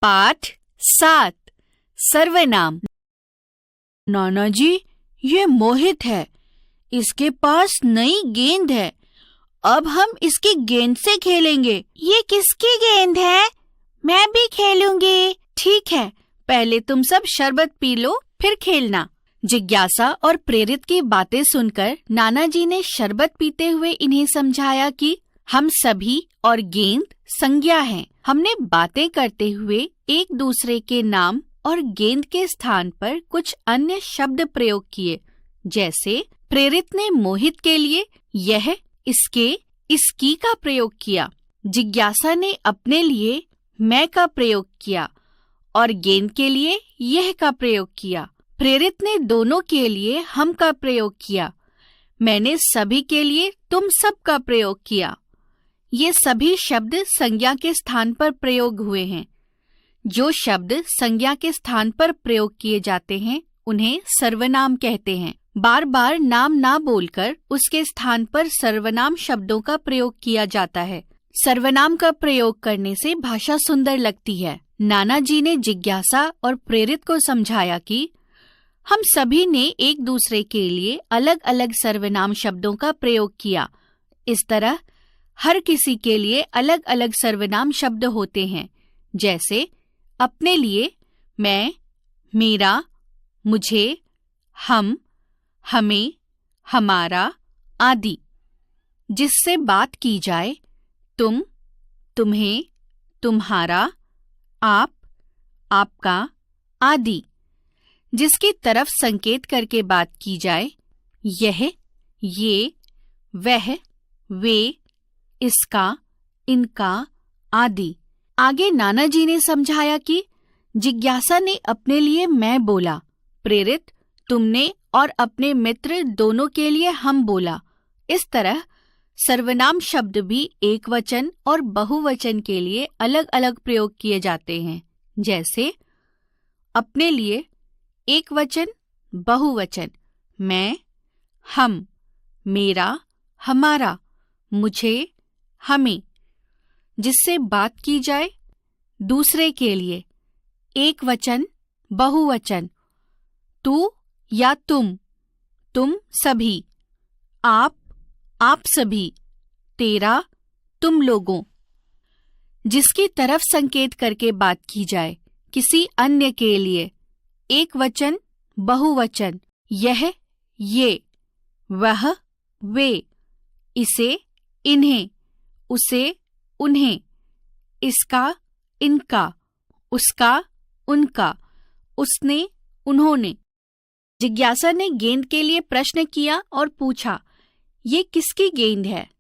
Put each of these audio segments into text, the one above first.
पाठ 7 सर्वनाम। नाना जी, ये मोहित है। इसके पास नई गेंद है। अब हम इसकी गेंद से खेलेंगे। ये किसकी गेंद है? मैं भी खेलूंगी। ठीक है, पहले तुम सब शरबत पी लो, फिर खेलना। जिज्ञासा और प्रेरित की बातें सुनकर नाना जी ने शरबत पीते हुए इन्हें समझाया कि हम सभी और गेंद संज्ञा हैं। हमने बातें करते हुए एक दूसरे के नाम और गेंद के स्थान पर कुछ अन्य शब्द प्रयोग किए। जैसे प्रेरित ने मोहित के लिए यह, इसके, इसकी का प्रयोग किया। जिज्ञासा ने अपने लिए मैं का प्रयोग किया और गेंद के लिए यह का प्रयोग किया। प्रेरित ने दोनों के लिए हम का प्रयोग किया। मैंने सभी के लिए तुम सब का प्रयोग किया। ये सभी शब्द संज्ञा के स्थान पर प्रयोग हुए हैं। जो शब्द संज्ञा के स्थान पर प्रयोग किए जाते हैं उन्हें सर्वनाम कहते हैं। बार बार नाम ना बोलकर उसके स्थान पर सर्वनाम शब्दों का प्रयोग किया जाता है। सर्वनाम का प्रयोग करने से भाषा सुंदर लगती है। नाना जी ने जिज्ञासा और प्रेरित को समझाया कि हम सभी ने एक दूसरे के लिए अलग अलग सर्वनाम शब्दों का प्रयोग किया। इस तरह हर किसी के लिए अलग अलग सर्वनाम शब्द होते हैं। जैसे अपने लिए मैं, मेरा, मुझे, हम, हमें, हमारा आदि। जिससे बात की जाए तुम, तुम्हें, तुम्हारा, आप, आपका आदि। जिसकी तरफ संकेत करके बात की जाए यह, ये, वह, वे, इसका, इनका आदि। आगे नाना जी ने समझाया कि जिज्ञासा ने अपने लिए मैं बोला, प्रेरित तुमने और अपने मित्र दोनों के लिए हम बोला। इस तरह सर्वनाम शब्द भी एक वचन और बहुवचन के लिए अलग अलग प्रयोग किए जाते हैं। जैसे अपने लिए एक वचन, बहुवचन मैं, हम, मेरा, हमारा, मुझे, हमें। जिससे बात की जाए दूसरे के लिए एक वचन, बहुवचन तू या तुम, तुम सभी, आप सभी, तेरा, तुम लोगों। जिसकी तरफ संकेत करके बात की जाए किसी अन्य के लिए एक वचन, बहुवचन यह, ये, वह, वे, इसे, इन्हें, उसे, उन्हें, इसका, इनका, उसका, उनका, उसने, उन्होंने। जिज्ञासा ने गेंद के लिए प्रश्न किया और पूछा, ये किसकी गेंद है?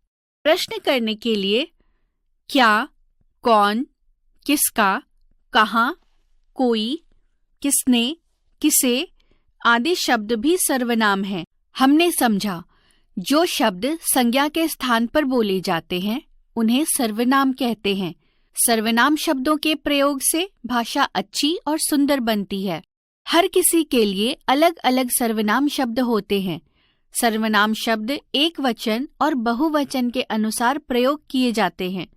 प्रश्न करने के लिए क्या, कौन, किसका, कहाँ, कोई, किसने, किसे आदि शब्द भी सर्वनाम हैं। हमने समझा जो शब्द संज्ञा के स्थान पर बोले जाते हैं उन्हें सर्वनाम कहते हैं। सर्वनाम शब्दों के प्रयोग से भाषा अच्छी और सुंदर बनती है। हर किसी के लिए अलग अलग सर्वनाम शब्द होते हैं। सर्वनाम शब्द एक वचन और बहुवचन के अनुसार प्रयोग किए जाते हैं।